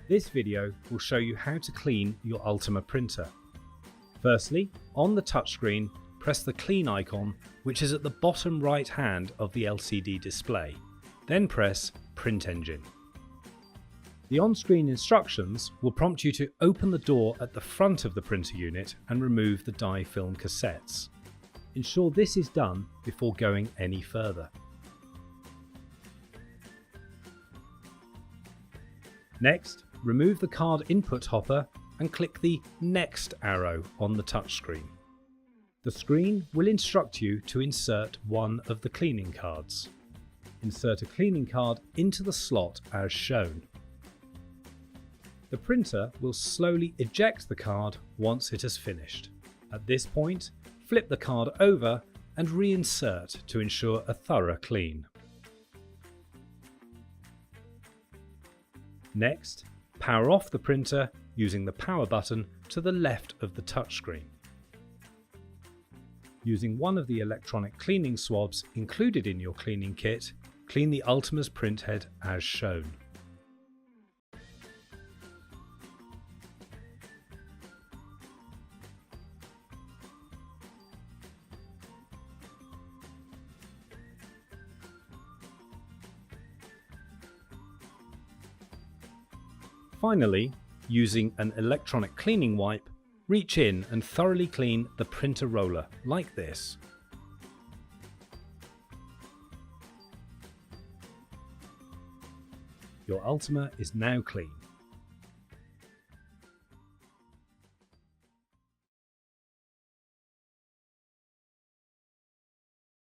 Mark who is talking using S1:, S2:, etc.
S1: This video will show you how to clean your ULTIMA printer. Firstly, on the touchscreen, press the clean icon, which is at the bottom right hand of the LCD display. Then press Print Engine. The on-screen instructions will prompt you to open the door at the front of the printer unit and remove the die film cassettes. Ensure this is done before going any further. Next, remove the card input hopper and click the Next arrow on the touchscreen. The screen will instruct you to insert one of the cleaning cards. Insert a cleaning card into the slot as shown. The printer will slowly eject the card once it has finished. At this point, flip the card over and reinsert to ensure a thorough clean. Next, power off the printer using the power button to the left of the touchscreen. Using one of the electronic cleaning swabs included in your cleaning kit, clean the ULTIMA's printhead as shown. Finally, using an electronic cleaning wipe, reach in and thoroughly clean the printer roller like this. Your ULTIMA is now clean.